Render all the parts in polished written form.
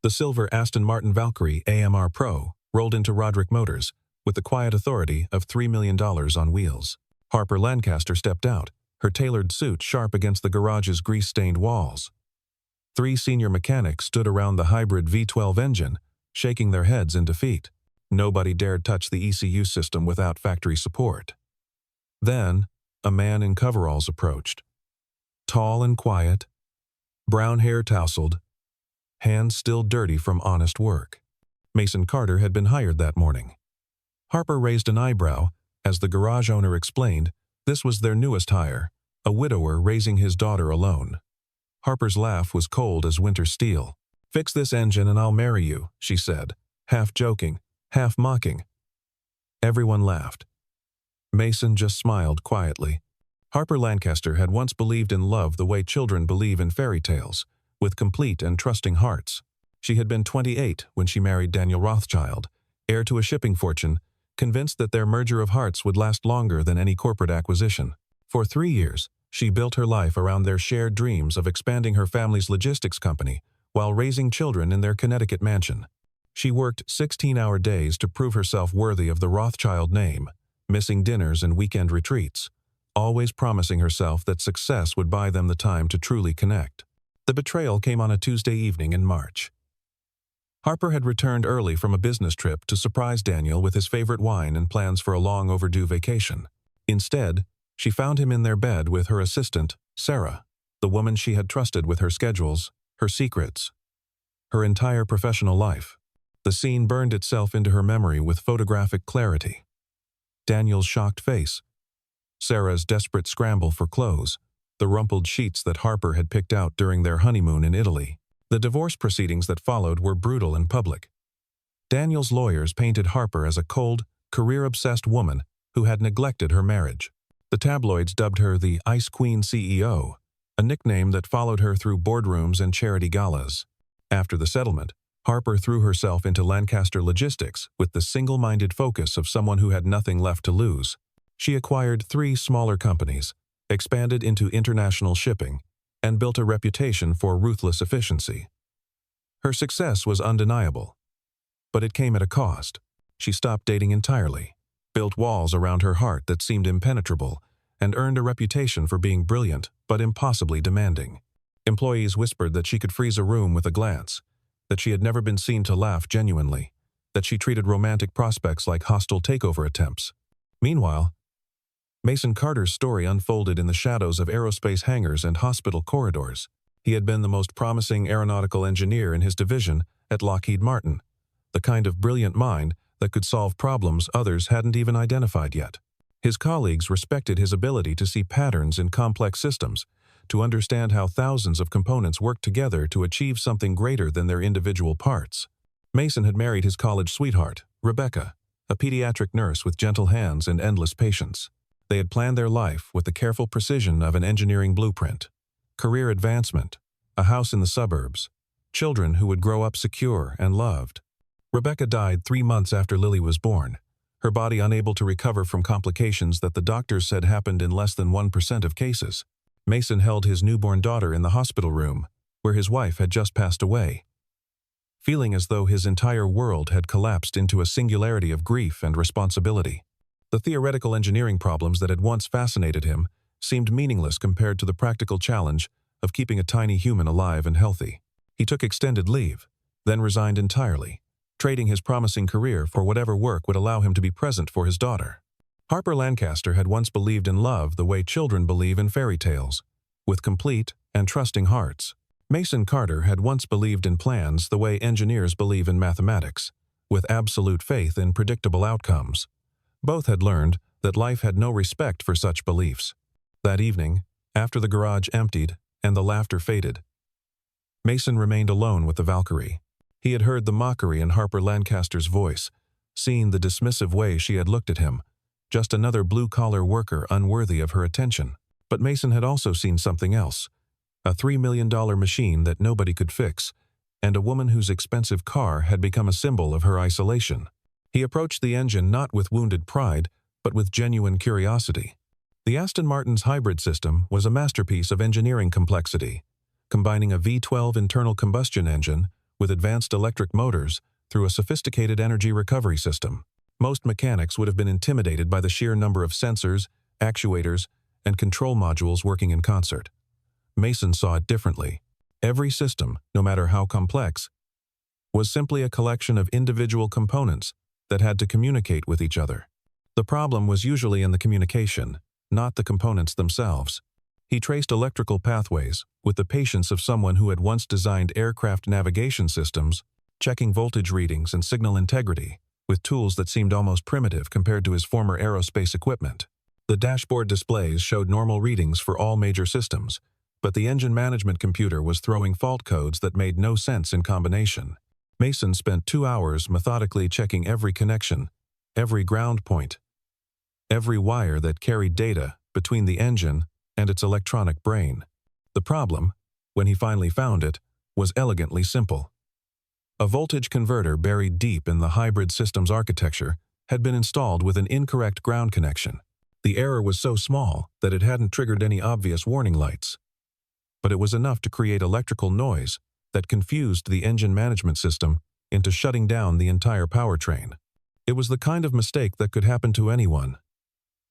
The silver Aston Martin Valkyrie AMR Pro rolled into Roderick Motors with the quiet authority of $3 million on wheels. Harper Lancaster stepped out, her tailored suit sharp against the garage's grease-stained walls. 3 senior mechanics stood around the hybrid V12 engine, shaking their heads in defeat. Nobody dared touch the ECU system without factory support. Then, a man in coveralls approached. Tall and quiet, brown hair tousled, hands still dirty from honest work. Mason Carter had been hired that morning. Harper raised an eyebrow as the garage owner explained this was their newest hire, a widower raising his daughter alone. Harper's laugh was cold as winter steel. "Fix this engine and I'll marry you," she said, half joking, half mocking. Everyone laughed. Mason just smiled quietly. Harper Lancaster had once believed in love the way children believe in fairy tales, with complete and trusting hearts. She had been 28 when she married Daniel Rothschild, heir to a shipping fortune, convinced that their merger of hearts would last longer than any corporate acquisition. For 3 years, she built her life around their shared dreams of expanding her family's logistics company while raising children in their Connecticut mansion. She worked 16-hour days to prove herself worthy of the Rothschild name, missing dinners and weekend retreats, always promising herself that success would buy them the time to truly connect. The betrayal came on a Tuesday evening in March. Harper had returned early from a business trip to surprise Daniel with his favorite wine and plans for a long overdue vacation. Instead, she found him in their bed with her assistant, Sarah, the woman she had trusted with her schedules, her secrets, her entire professional life. The scene burned itself into her memory with photographic clarity. Daniel's shocked face, Sarah's desperate scramble for clothes, the rumpled sheets that Harper had picked out during their honeymoon in Italy. The divorce proceedings that followed were brutal and public. Daniel's lawyers painted Harper as a cold, career-obsessed woman who had neglected her marriage. The tabloids dubbed her the Ice Queen CEO, a nickname that followed her through boardrooms and charity galas. After the settlement, Harper threw herself into Lancaster Logistics with the single-minded focus of someone who had nothing left to lose. She acquired 3 smaller companies, expanded into international shipping, and built a reputation for ruthless efficiency. Her success was undeniable, but it came at a cost. She stopped dating entirely, built walls around her heart that seemed impenetrable, and earned a reputation for being brilliant but impossibly demanding. Employees whispered that she could freeze a room with a glance, that she had never been seen to laugh genuinely, that she treated romantic prospects like hostile takeover attempts. Meanwhile, Mason Carter's story unfolded in the shadows of aerospace hangars and hospital corridors. He had been the most promising aeronautical engineer in his division at Lockheed Martin, the kind of brilliant mind that could solve problems others hadn't even identified yet. His colleagues respected his ability to see patterns in complex systems, to understand how thousands of components work together to achieve something greater than their individual parts. Mason had married his college sweetheart, Rebecca, a pediatric nurse with gentle hands and endless patience. They had planned their life with the careful precision of an engineering blueprint. Career advancement, a house in the suburbs, children who would grow up secure and loved. Rebecca died 3 months after Lily was born, her body unable to recover from complications that the doctors said happened in less than 1% of cases. Mason held his newborn daughter in the hospital room, where his wife had just passed away, feeling as though his entire world had collapsed into a singularity of grief and responsibility. The theoretical engineering problems that had once fascinated him seemed meaningless compared to the practical challenge of keeping a tiny human alive and healthy. He took extended leave, then resigned entirely, trading his promising career for whatever work would allow him to be present for his daughter. Harper Lancaster had once believed in love the way children believe in fairy tales, with complete and trusting hearts. Mason Carter had once believed in plans the way engineers believe in mathematics, with absolute faith in predictable outcomes. Both had learned that life had no respect for such beliefs. That evening, after the garage emptied and the laughter faded, Mason remained alone with the Valkyrie. He had heard the mockery in Harper Lancaster's voice, seen the dismissive way she had looked at him, just another blue-collar worker unworthy of her attention. But Mason had also seen something else, a $3 million machine that nobody could fix, and a woman whose expensive car had become a symbol of her isolation. He approached the engine not with wounded pride, but with genuine curiosity. The Aston Martin's hybrid system was a masterpiece of engineering complexity, combining a V12 internal combustion engine with advanced electric motors, through a sophisticated energy recovery system. Most mechanics would have been intimidated by the sheer number of sensors, actuators, and control modules working in concert. Mason saw it differently. Every system, no matter how complex, was simply a collection of individual components that had to communicate with each other. The problem was usually in the communication, not the components themselves. He traced electrical pathways with the patience of someone who had once designed aircraft navigation systems, checking voltage readings and signal integrity, with tools that seemed almost primitive compared to his former aerospace equipment. The dashboard displays showed normal readings for all major systems, but the engine management computer was throwing fault codes that made no sense in combination. Mason spent 2 hours methodically checking every connection, every ground point, every wire that carried data between the engine and its electronic brain. The problem, when he finally found it, was elegantly simple. A voltage converter buried deep in the hybrid system's architecture had been installed with an incorrect ground connection. The error was so small that it hadn't triggered any obvious warning lights, but it was enough to create electrical noise that confused the engine management system into shutting down the entire powertrain. It was the kind of mistake that could happen to anyone,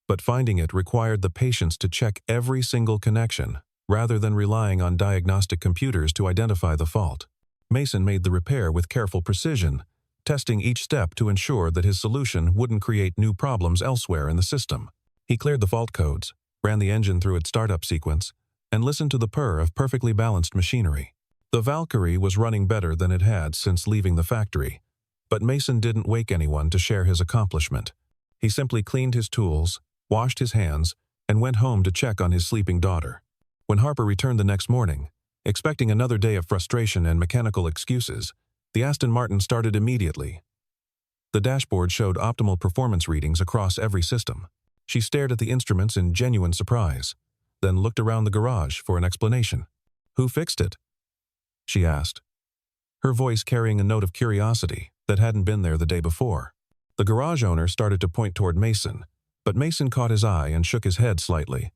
but finding it required the patience to check every single connection, rather than relying on diagnostic computers to identify the fault. Mason made the repair with careful precision, testing each step to ensure that his solution wouldn't create new problems elsewhere in the system. He cleared the fault codes, ran the engine through its startup sequence, and listened to the purr of perfectly balanced machinery. The Valkyrie was running better than it had since leaving the factory, but Mason didn't wake anyone to share his accomplishment. He simply cleaned his tools, washed his hands, and went home to check on his sleeping daughter. When Harper returned the next morning, expecting another day of frustration and mechanical excuses, the Aston Martin started immediately. The dashboard showed optimal performance readings across every system. She stared at the instruments in genuine surprise, then looked around the garage for an explanation. "Who fixed it?" she asked, her voice carrying a note of curiosity that hadn't been there the day before. The garage owner started to point toward Mason, but Mason caught his eye and shook his head slightly.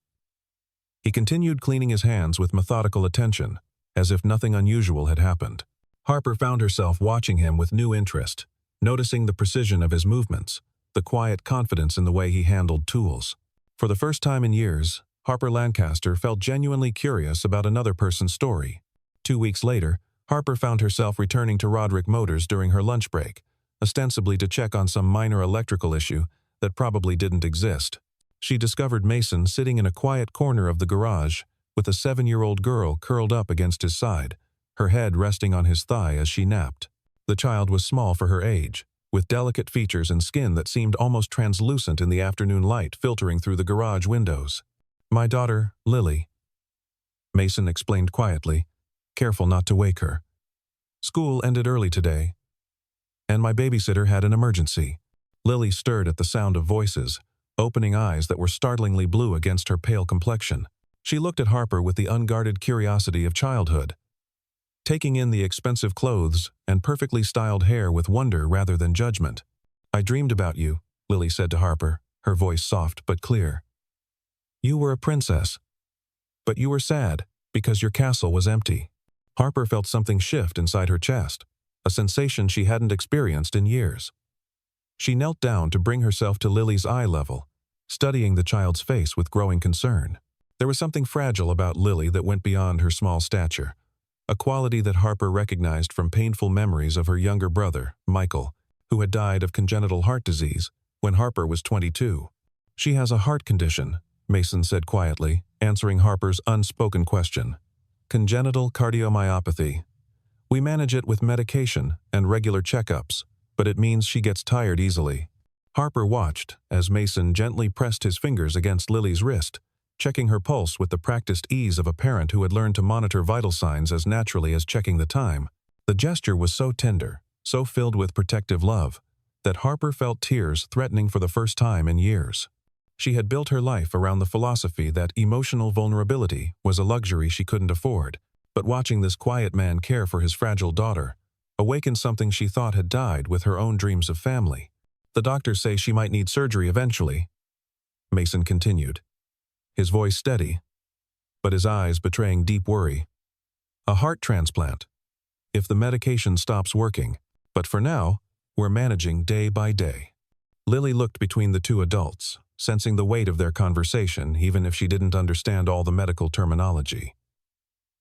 He continued cleaning his hands with methodical attention, as if nothing unusual had happened. Harper found herself watching him with new interest, noticing the precision of his movements, the quiet confidence in the way he handled tools. For the first time in years, Harper Lancaster felt genuinely curious about another person's story. 2 weeks later, Harper found herself returning to Roderick Motors during her lunch break, ostensibly to check on some minor electrical issue that probably didn't exist. She discovered Mason sitting in a quiet corner of the garage with a 7-year-old girl curled up against his side, her head resting on his thigh as she napped. The child was small for her age, with delicate features and skin that seemed almost translucent in the afternoon light filtering through the garage windows. "My daughter, Lily," Mason explained quietly, careful not to wake her. "School ended early today, and my babysitter had an emergency." Lily stirred at the sound of voices, opening eyes that were startlingly blue against her pale complexion. She looked at Harper with the unguarded curiosity of childhood, taking in the expensive clothes and perfectly styled hair with wonder rather than judgment. "I dreamed about you," Lily said to Harper, her voice soft but clear. "You were a princess, but you were sad because your castle was empty." Harper felt something shift inside her chest, a sensation she hadn't experienced in years. She knelt down to bring herself to Lily's eye level, studying the child's face with growing concern. There was something fragile about Lily that went beyond her small stature, a quality that Harper recognized from painful memories of her younger brother, Michael, who had died of congenital heart disease when Harper was 22. "She has a heart condition," Mason said quietly, answering Harper's unspoken question. "Congenital cardiomyopathy. We manage it with medication and regular checkups, but it means she gets tired easily." Harper watched as Mason gently pressed his fingers against Lily's wrist, checking her pulse with the practiced ease of a parent who had learned to monitor vital signs as naturally as checking the time. The gesture was so tender, so filled with protective love, that Harper felt tears threatening for the first time in years. She had built her life around the philosophy that emotional vulnerability was a luxury she couldn't afford, but watching this quiet man care for his fragile daughter awakened something she thought had died with her own dreams of family. "The doctors say she might need surgery eventually," Mason continued, his voice steady, but his eyes betraying deep worry. "A heart transplant. if the medication stops working. But for now, we're managing day by day. Lily looked between the two adults, sensing the weight of their conversation even if she didn't understand all the medical terminology.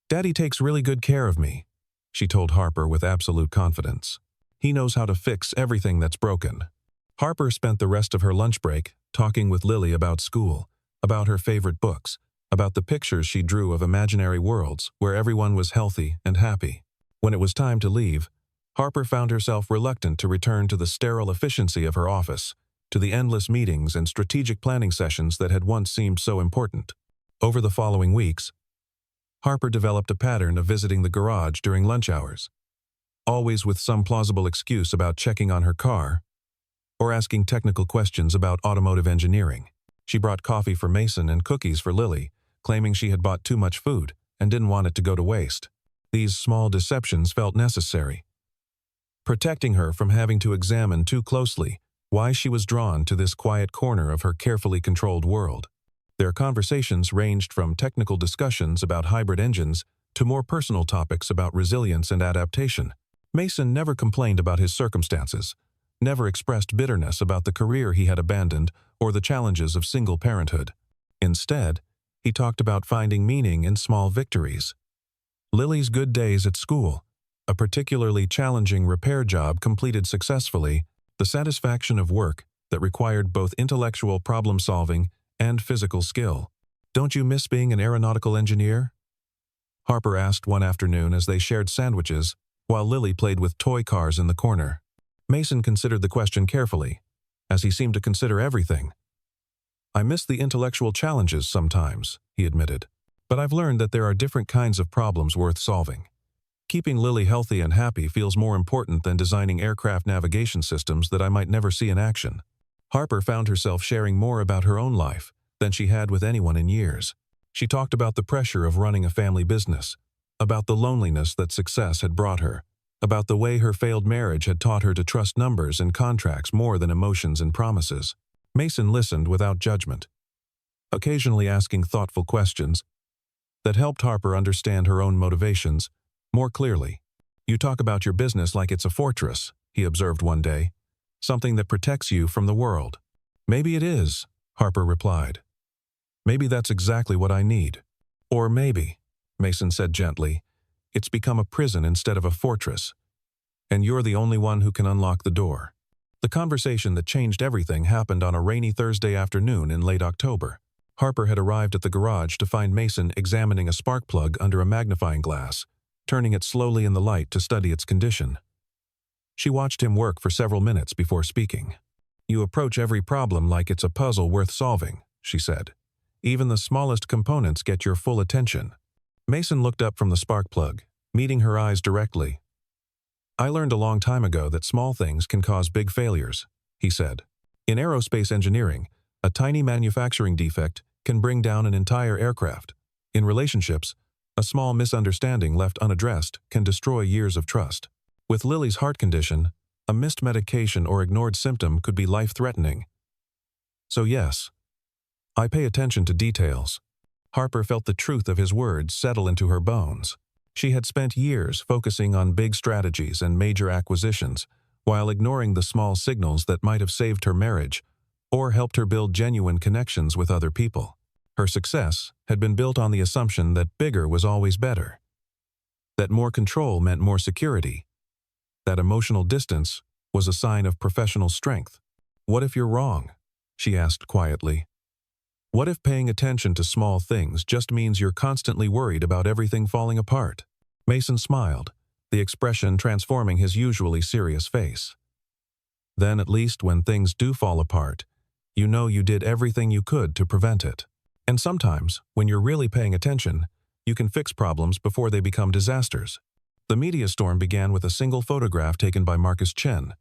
"Daddy takes really good care of me," she told Harper with absolute confidence. "He knows how to fix everything that's broken." Harper spent the rest of her lunch break talking with Lily about school, about her favorite books, about the pictures she drew of imaginary worlds where everyone was healthy and happy. When it was time to leave, Harper found herself reluctant to return to the sterile efficiency of her office, to the endless meetings and strategic planning sessions that had once seemed so important. Over the following weeks, Harper developed a pattern of visiting the garage during lunch hours, always with some plausible excuse about checking on her car or asking technical questions about automotive engineering. She brought coffee for Mason and cookies for Lily, claiming she had bought too much food and didn't want it to go to waste. These small deceptions felt necessary, protecting her from having to examine too closely why she was drawn to this quiet corner of her carefully controlled world. Their conversations ranged from technical discussions about hybrid engines to more personal topics about resilience and adaptation. Mason never complained about his circumstances, never expressed bitterness about the career he had abandoned or the challenges of single parenthood. Instead, he talked about finding meaning in small victories. Lily's good days at school, a particularly challenging repair job completed successfully, the satisfaction of work that required both intellectual problem-solving and physical skill. "Don't you miss being an aeronautical engineer?" Harper asked one afternoon as they shared sandwiches while Lily played with toy cars in the corner. Mason considered the question carefully, as he seemed to consider everything. "I miss the intellectual challenges sometimes," he admitted, "but I've learned that there are different kinds of problems worth solving. Keeping Lily healthy and happy feels more important than designing aircraft navigation systems that I might never see in action." Harper found herself sharing more about her own life than she had with anyone in years. She talked about the pressure of running a family business, about the loneliness that success had brought her, about the way her failed marriage had taught her to trust numbers and contracts more than emotions and promises. Mason listened without judgment, occasionally asking thoughtful questions that helped Harper understand her own motivations more clearly. "You talk about your business like it's a fortress," he observed one day, "something that protects you from the world." "Maybe it is," Harper replied. "Maybe that's exactly what I need. Or maybe," Mason said gently, "it's become a prison instead of a fortress, and you're the only one who can unlock the door." The conversation that changed everything happened on a rainy Thursday afternoon in late October. Harper had arrived at the garage to find Mason examining a spark plug under a magnifying glass, turning it slowly in the light to study its condition. She watched him work for several minutes before speaking. "You approach every problem like it's a puzzle worth solving," she said. "Even the smallest components get your full attention." Mason looked up from the spark plug, meeting her eyes directly. "I learned a long time ago that small things can cause big failures," he said. "In aerospace engineering, a tiny manufacturing defect can bring down an entire aircraft. In relationships, a small misunderstanding left unaddressed can destroy years of trust. With Lily's heart condition, a missed medication or ignored symptom could be life-threatening. So yes, I pay attention to details." Harper felt the truth of his words settle into her bones. She had spent years focusing on big strategies and major acquisitions, while ignoring the small signals that might have saved her marriage or helped her build genuine connections with other people. Her success had been built on the assumption that bigger was always better, that more control meant more security, that emotional distance was a sign of professional strength. "What if you're wrong?" she asked quietly. "What if paying attention to small things just means you're constantly worried about everything falling apart?" Mason smiled, the expression transforming his usually serious face. "Then at least when things do fall apart, you know you did everything you could to prevent it. And sometimes, when you're really paying attention, you can fix problems before they become disasters." The media storm began with a single photograph taken by Marcus Chen,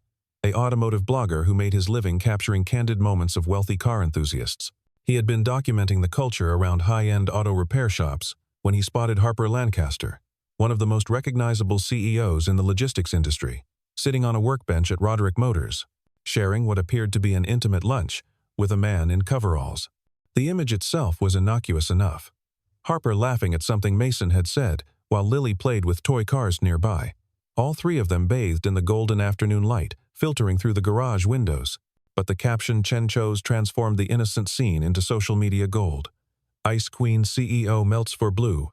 an automotive blogger who made his living capturing candid moments of wealthy car enthusiasts. He had been documenting the culture around high-end auto repair shops when he spotted Harper Lancaster, one of the most recognizable CEOs in the logistics industry, sitting on a workbench at Roderick Motors, sharing what appeared to be an intimate lunch with a man in coveralls. The image itself was innocuous enough, Harper laughing at something Mason had said while Lily played with toy cars nearby. All three of them bathed in the golden afternoon light, filtering through the garage windows. But the caption Chen chose transformed the innocent scene into social media gold. Ice Queen CEO melts for blue.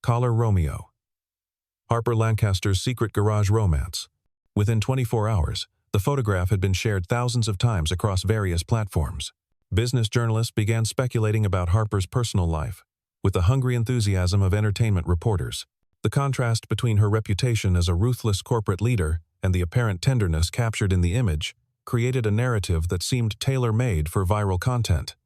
Collar Romeo. Harper Lancaster's secret garage romance. Within 24 hours, the photograph had been shared thousands of times across various platforms. Business journalists began speculating about Harper's personal life, with the hungry enthusiasm of entertainment reporters. The contrast between her reputation as a ruthless corporate leader and the apparent tenderness captured in the image created a narrative that seemed tailor-made for viral content.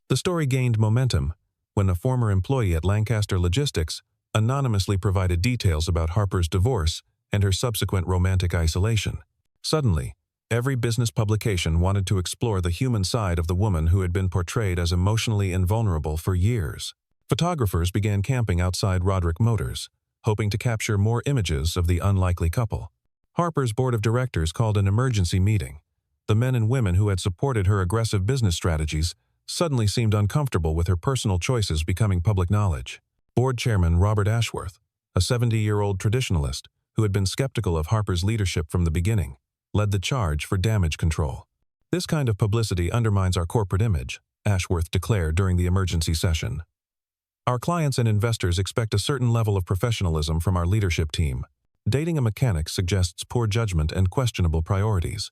The story gained momentum when a former employee at Lancaster Logistics anonymously provided details about Harper's divorce and her subsequent romantic isolation. Suddenly, every business publication wanted to explore the human side of the woman who had been portrayed as emotionally invulnerable for years. Photographers began camping outside Roderick Motors, hoping to capture more images of the unlikely couple. Harper's board of directors called an emergency meeting. The men and women who had supported her aggressive business strategies suddenly seemed uncomfortable with her personal choices becoming public knowledge. Board chairman Robert Ashworth, a 70-year-old traditionalist who had been skeptical of Harper's leadership from the beginning, led the charge for damage control. "This kind of publicity undermines our corporate image," Ashworth declared during the emergency session. "Our clients and investors expect a certain level of professionalism from our leadership team. Dating a mechanic suggests poor judgment and questionable priorities."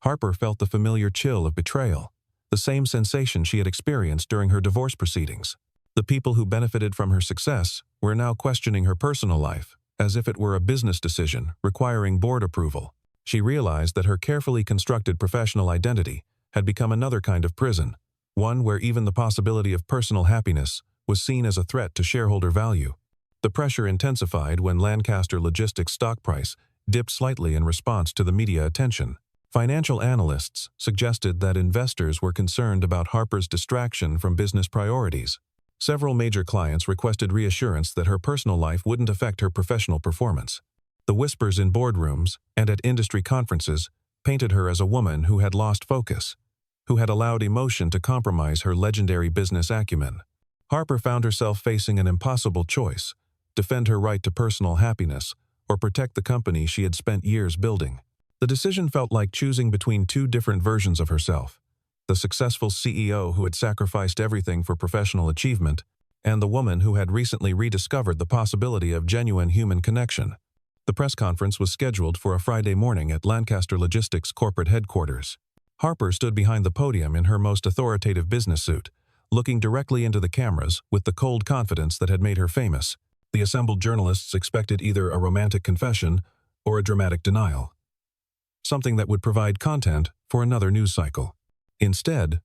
Harper felt the familiar chill of betrayal, the same sensation she had experienced during her divorce proceedings. The people who benefited from her success were now questioning her personal life, as if it were a business decision requiring board approval. She realized that her carefully constructed professional identity had become another kind of prison, one where even the possibility of personal happiness was seen as a threat to shareholder value. The pressure intensified when Lancaster Logistics' stock price dipped slightly in response to the media attention. Financial analysts suggested that investors were concerned about Harper's distraction from business priorities. Several major clients requested reassurance that her personal life wouldn't affect her professional performance. The whispers in boardrooms and at industry conferences painted her as a woman who had lost focus, who had allowed emotion to compromise her legendary business acumen. Harper found herself facing an impossible choice: defend her right to personal happiness or protect the company she had spent years building. The decision felt like choosing between two different versions of herself: the successful CEO who had sacrificed everything for professional achievement, and the woman who had recently rediscovered the possibility of genuine human connection. The press conference was scheduled for a Friday morning at Lancaster Logistics corporate headquarters. Harper stood behind the podium in her most authoritative business suit, looking directly into the cameras with the cold confidence that had made her famous. The assembled journalists expected either a romantic confession or a dramatic denial, something that would provide content for another news cycle. Instead,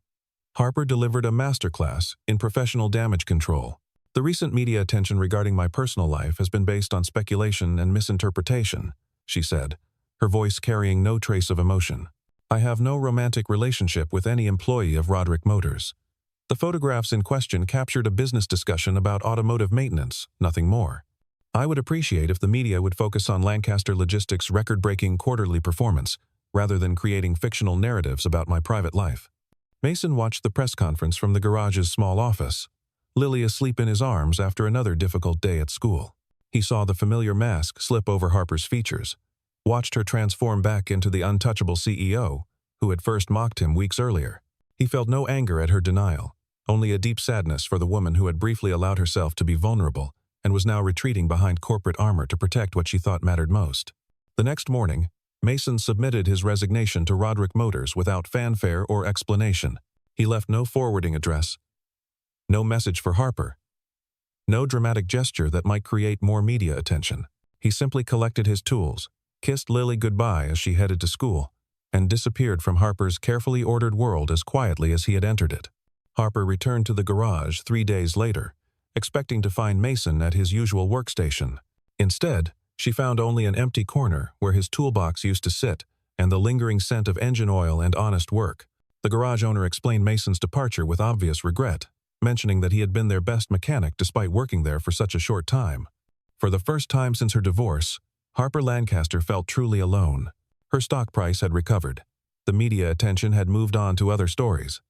Harper delivered a masterclass in professional damage control. "The recent media attention regarding my personal life has been based on speculation and misinterpretation," she said, her voice carrying no trace of emotion. "I have no romantic relationship with any employee of Roderick Motors. The photographs in question captured a business discussion about automotive maintenance, nothing more. I would appreciate if the media would focus on Lancaster Logistics' record-breaking quarterly performance, rather than creating fictional narratives about my private life." Mason watched the press conference from the garage's small office, Lily asleep in his arms after another difficult day at school. He saw the familiar mask slip over Harper's features, watched her transform back into the untouchable CEO who had first mocked him weeks earlier. He felt no anger at her denial, only a deep sadness for the woman who had briefly allowed herself to be vulnerable and was now retreating behind corporate armor to protect what she thought mattered most. The next morning, Mason submitted his resignation to Roderick Motors without fanfare or explanation. He left no forwarding address, no message for Harper, no dramatic gesture that might create more media attention. He simply collected his tools, kissed Lily goodbye as she headed to school, and disappeared from Harper's carefully ordered world as quietly as he had entered it. Harper returned to the garage 3 days later, expecting to find Mason at his usual workstation. Instead, she found only an empty corner where his toolbox used to sit and the lingering scent of engine oil and honest work. The garage owner explained Mason's departure with obvious regret, mentioning that he had been their best mechanic despite working there for such a short time. For the first time since her divorce, Harper Lancaster felt truly alone. Her stock price had recovered. The media attention had moved on to other stories,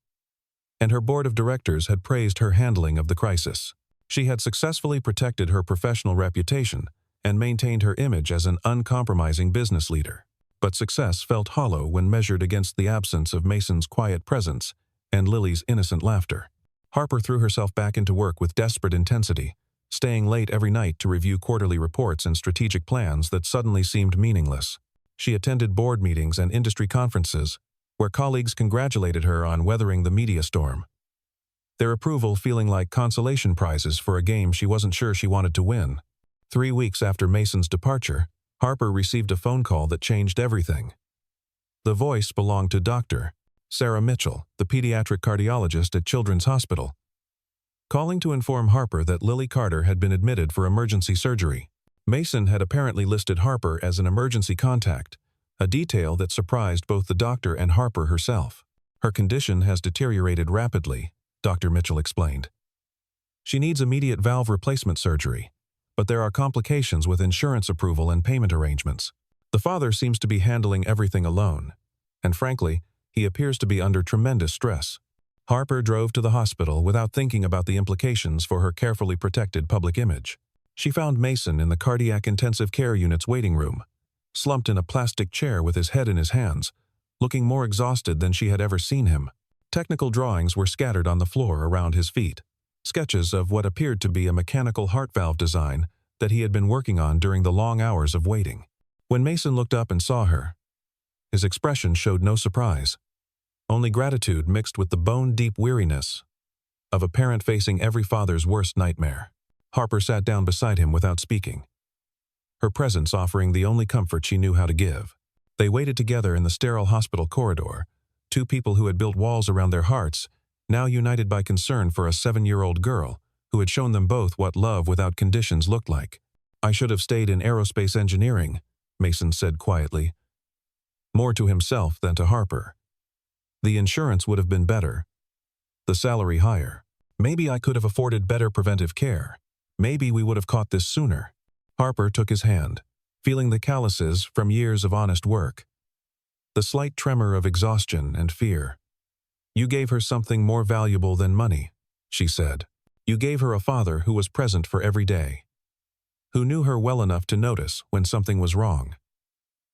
and her board of directors had praised her handling of the crisis. She had successfully protected her professional reputation and maintained her image as an uncompromising business leader. But success felt hollow when measured against the absence of Mason's quiet presence and Lily's innocent laughter. Harper threw herself back into work with desperate intensity, staying late every night to review quarterly reports and strategic plans that suddenly seemed meaningless. She attended board meetings and industry conferences, where colleagues congratulated her on weathering the media storm, their approval feeling like consolation prizes for a game she wasn't sure she wanted to win. 3 weeks after Mason's departure, Harper received a phone call that changed everything. The voice belonged to Dr. Sarah Mitchell, the pediatric cardiologist at Children's Hospital, calling to inform Harper that Lily Carter had been admitted for emergency surgery. Mason had apparently listed Harper as an emergency contact, a detail that surprised both the doctor and Harper herself. Her condition has deteriorated rapidly, Dr. Mitchell explained. She needs immediate valve replacement surgery, but there are complications with insurance approval and payment arrangements. The father seems to be handling everything alone, and frankly, he appears to be under tremendous stress. Harper drove to the hospital without thinking about the implications for her carefully protected public image. She found Mason in the cardiac intensive care unit's waiting room, slumped in a plastic chair with his head in his hands, looking more exhausted than she had ever seen him. Technical drawings were scattered on the floor around his feet, sketches of what appeared to be a mechanical heart valve design that he had been working on during the long hours of waiting. When Mason looked up and saw her, his expression showed no surprise, only gratitude mixed with the bone-deep weariness of a parent facing every father's worst nightmare. Harper sat down beside him without speaking, her presence offering the only comfort she knew how to give. They waited together in the sterile hospital corridor, two people who had built walls around their hearts, now united by concern for a 7-year-old girl who had shown them both what love without conditions looked like. "I should have stayed in aerospace engineering," Mason said quietly, more to himself than to Harper. "The insurance would have been better, the salary higher. Maybe I could have afforded better preventive care. Maybe we would have caught this sooner." Harper took his hand, feeling the calluses from years of honest work, the slight tremor of exhaustion and fear. "You gave her something more valuable than money," she said. "You gave her a father who was present for every day, who knew her well enough to notice when something was wrong,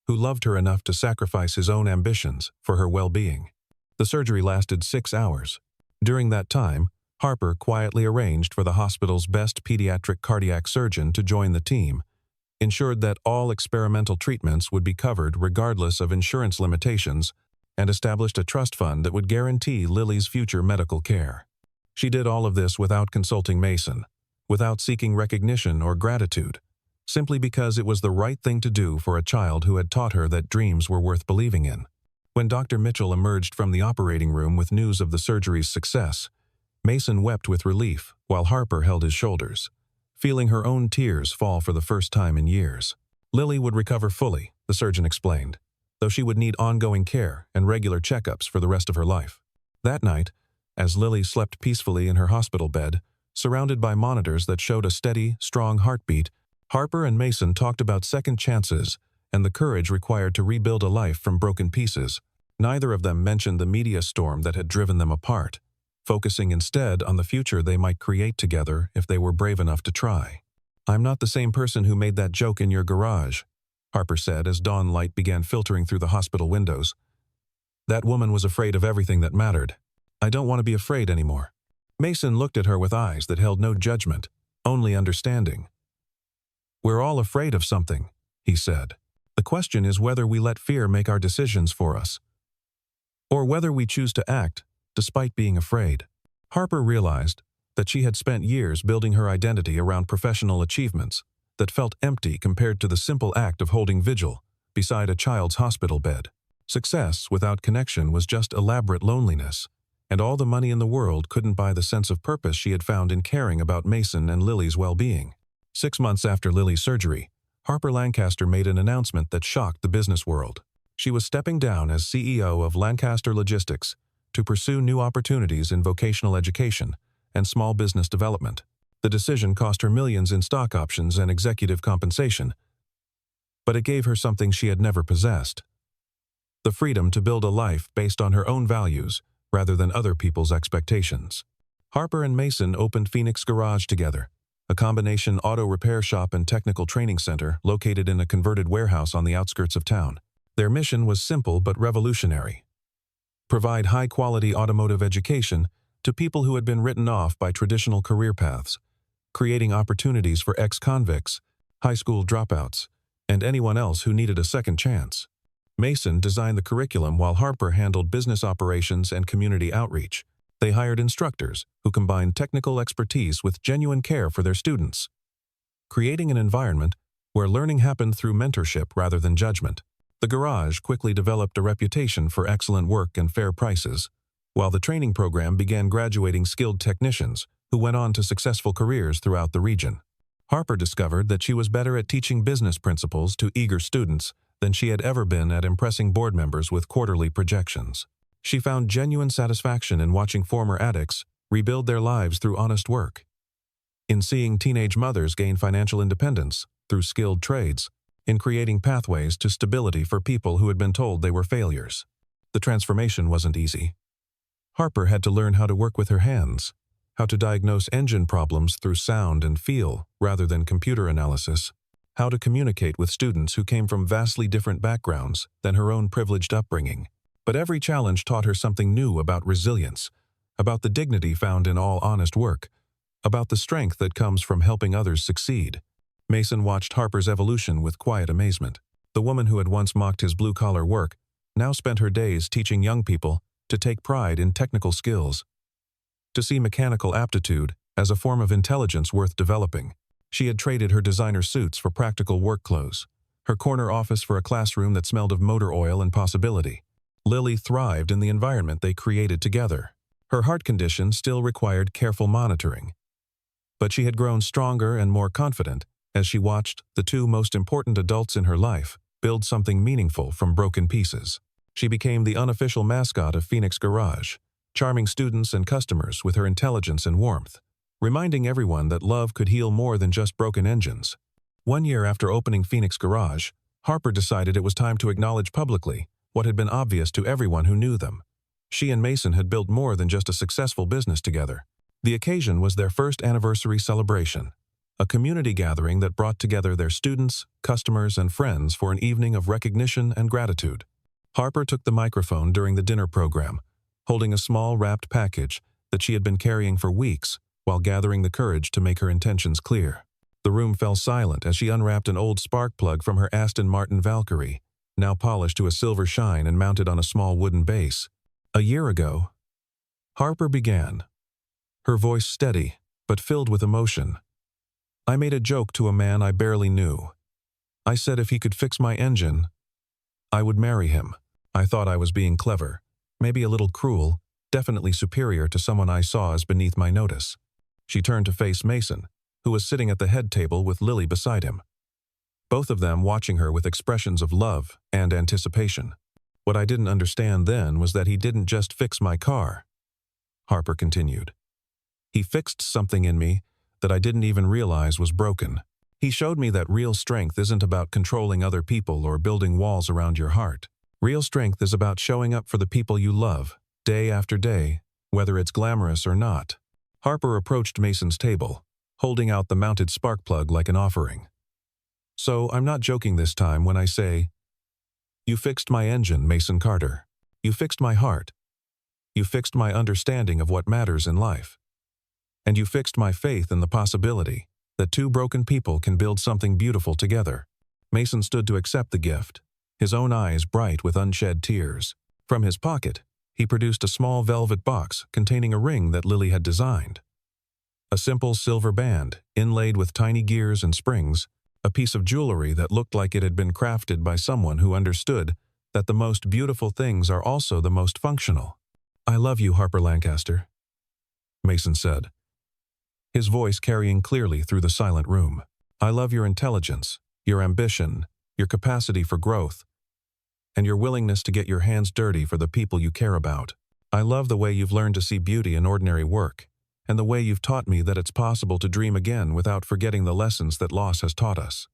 who loved her enough to sacrifice his own ambitions for her well-being." The surgery lasted 6 hours. During that time, Harper quietly arranged for the hospital's best pediatric cardiac surgeon to join the team, ensured that all experimental treatments would be covered regardless of insurance limitations, and established a trust fund that would guarantee Lily's future medical care. She did all of this without consulting Mason, without seeking recognition or gratitude, simply because it was the right thing to do for a child who had taught her that dreams were worth believing in. When Dr. Mitchell emerged from the operating room with news of the surgery's success, Mason wept with relief while Harper held his shoulders, feeling her own tears fall for the first time in years. Lily would recover fully, the surgeon explained, though she would need ongoing care and regular checkups for the rest of her life. That night, as Lily slept peacefully in her hospital bed, surrounded by monitors that showed a steady, strong heartbeat, Harper and Mason talked about second chances and the courage required to rebuild a life from broken pieces. Neither of them mentioned the media storm that had driven them apart, focusing instead on the future they might create together if they were brave enough to try. "I'm not the same person who made that joke in your garage," Harper said as dawn light began filtering through the hospital windows. "That woman was afraid of everything that mattered. I don't want to be afraid anymore." Mason looked at her with eyes that held no judgment, only understanding. "We're all afraid of something," he said. "The question is whether we let fear make our decisions for us, or whether we choose to act despite being afraid." Harper realized that she had spent years building her identity around professional achievements that felt empty compared to the simple act of holding vigil beside a child's hospital bed. Success without connection was just elaborate loneliness, and all the money in the world couldn't buy the sense of purpose she had found in caring about Mason and Lily's well-being. 6 months after Lily's surgery, Harper Lancaster made an announcement that shocked the business world. She was stepping down as CEO of Lancaster Logistics to pursue new opportunities in vocational education and small business development. The decision cost her millions in stock options and executive compensation, but it gave her something she had never possessed: the freedom to build a life based on her own values rather than other people's expectations. Harper and Mason opened Phoenix Garage together, a combination auto repair shop and technical training center located in a converted warehouse on the outskirts of town. Their mission was simple but revolutionary: provide high-quality automotive education to people who had been written off by traditional career paths, creating opportunities for ex-convicts, high school dropouts, and anyone else who needed a second chance. Mason designed the curriculum while Harper handled business operations and community outreach. They hired instructors who combined technical expertise with genuine care for their students, creating an environment where learning happened through mentorship rather than judgment. The garage quickly developed a reputation for excellent work and fair prices, while the training program began graduating skilled technicians who went on to successful careers throughout the region. Harper discovered that she was better at teaching business principles to eager students than she had ever been at impressing board members with quarterly projections. She found genuine satisfaction in watching former addicts rebuild their lives through honest work, in seeing teenage mothers gain financial independence through skilled trades, in creating pathways to stability for people who had been told they were failures. The transformation wasn't easy. Harper had to learn how to work with her hands, how to diagnose engine problems through sound and feel rather than computer analysis, how to communicate with students who came from vastly different backgrounds than her own privileged upbringing. But every challenge taught her something new about resilience, about the dignity found in all honest work, about the strength that comes from helping others succeed. Mason watched Harper's evolution with quiet amazement. The woman who had once mocked his blue-collar work now spent her days teaching young people to take pride in technical skills, to see mechanical aptitude as a form of intelligence worth developing. She had traded her designer suits for practical work clothes, her corner office for a classroom that smelled of motor oil and possibility. Lily thrived in the environment they created together. Her heart condition still required careful monitoring, but she had grown stronger and more confident as she watched the two most important adults in her life build something meaningful from broken pieces. She became the unofficial mascot of Phoenix Garage, charming students and customers with her intelligence and warmth, reminding everyone that love could heal more than just broken engines. 1 year after opening Phoenix Garage, Harper decided it was time to acknowledge publicly what had been obvious to everyone who knew them. She and Mason had built more than just a successful business together. The occasion was their first anniversary celebration, a community gathering that brought together their students, customers, and friends for an evening of recognition and gratitude. Harper took the microphone during the dinner program, holding a small wrapped package that she had been carrying for weeks while gathering the courage to make her intentions clear. The room fell silent as she unwrapped an old spark plug from her Aston Martin Valkyrie, now polished to a silver shine and mounted on a small wooden base. A year ago, Harper began, her voice steady but filled with emotion. I made a joke to a man I barely knew. I said if he could fix my engine, I would marry him. I thought I was being clever, maybe a little cruel, definitely superior to someone I saw as beneath my notice. She turned to face Mason, who was sitting at the head table with Lily beside him, both of them watching her with expressions of love and anticipation. What I didn't understand then was that he didn't just fix my car, Harper continued. He fixed something in me that I didn't even realize was broken. He showed me that real strength isn't about controlling other people or building walls around your heart. Real strength is about showing up for the people you love, day after day, whether it's glamorous or not. Harper approached Mason's table, holding out the mounted spark plug like an offering. So I'm not joking this time when I say, you fixed my engine, Mason Carter. You fixed my heart. You fixed my understanding of what matters in life. And you fixed my faith in the possibility that two broken people can build something beautiful together. Mason stood to accept the gift, his own eyes bright with unshed tears. From his pocket, he produced a small velvet box containing a ring that Lily had designed. A simple silver band, inlaid with tiny gears and springs, a piece of jewelry that looked like it had been crafted by someone who understood that the most beautiful things are also the most functional. I love you, Harper Lancaster, Mason said, his voice carrying clearly through the silent room. I love your intelligence, your ambition, your capacity for growth, and your willingness to get your hands dirty for the people you care about. I love the way you've learned to see beauty in ordinary work, and the way you've taught me that it's possible to dream again without forgetting the lessons that loss has taught us.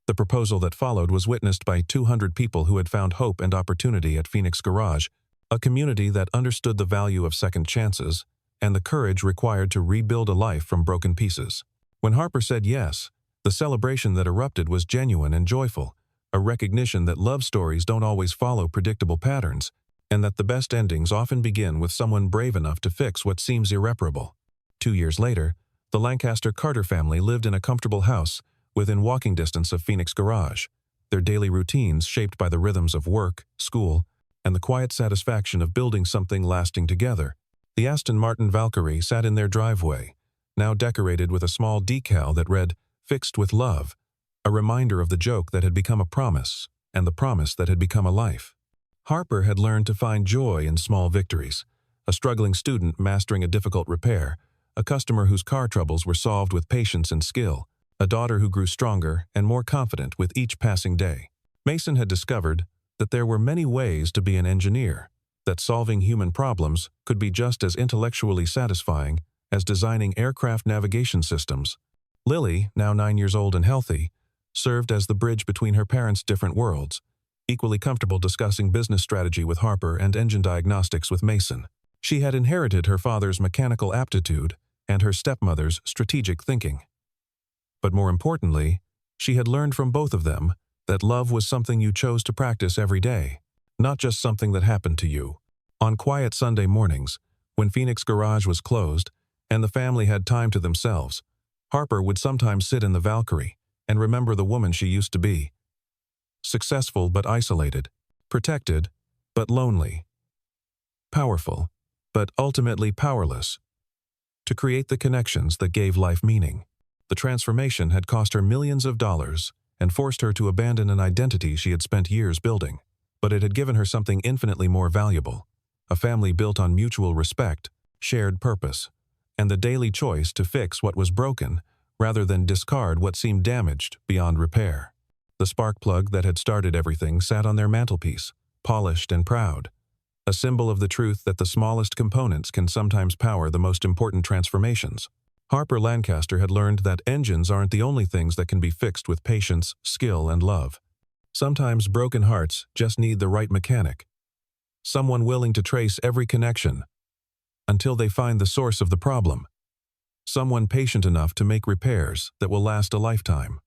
The proposal that followed was witnessed by 200 people who had found hope and opportunity at Phoenix Garage, a community that understood the value of second chances and the courage required to rebuild a life from broken pieces. When Harper said yes, the celebration that erupted was genuine and joyful, a recognition that love stories don't always follow predictable patterns, and that the best endings often begin with someone brave enough to fix what seems irreparable. 2 years later, the Lancaster Carter family lived in a comfortable house within walking distance of Phoenix Garage, their daily routines shaped by the rhythms of work, school, and the quiet satisfaction of building something lasting together. The Aston Martin Valkyrie sat in their driveway, now decorated with a small decal that read, "Fixed with Love," a reminder of the joke that had become a promise, and the promise that had become a life. Harper had learned to find joy in small victories, a struggling student mastering a difficult repair, a customer whose car troubles were solved with patience and skill, a daughter who grew stronger and more confident with each passing day. Mason had discovered that there were many ways to be an engineer, that solving human problems could be just as intellectually satisfying as designing aircraft navigation systems. Lily, now 9 years old and healthy, served as the bridge between her parents' different worlds, equally comfortable discussing business strategy with Harper and engine diagnostics with Mason. She had inherited her father's mechanical aptitude and her stepmother's strategic thinking. But more importantly, she had learned from both of them that love was something you chose to practice every day, not just something that happened to you. On quiet Sunday mornings, when Phoenix Garage was closed and the family had time to themselves, Harper would sometimes sit in the Valkyrie and remember the woman she used to be. Successful but isolated, protected but lonely, powerful but ultimately powerless. To create the connections that gave life meaning. The transformation had cost her millions of dollars and forced her to abandon an identity she had spent years building. But it had given her something infinitely more valuable, a family built on mutual respect, shared purpose, and the daily choice to fix what was broken rather than discard what seemed damaged beyond repair. The spark plug that had started everything sat on their mantelpiece, polished and proud, a symbol of the truth that the smallest components can sometimes power the most important transformations. Harper Lancaster had learned that engines aren't the only things that can be fixed with patience, skill, and love. Sometimes broken hearts just need the right mechanic, someone willing to trace every connection until they find the source of the problem, someone patient enough to make repairs that will last a lifetime.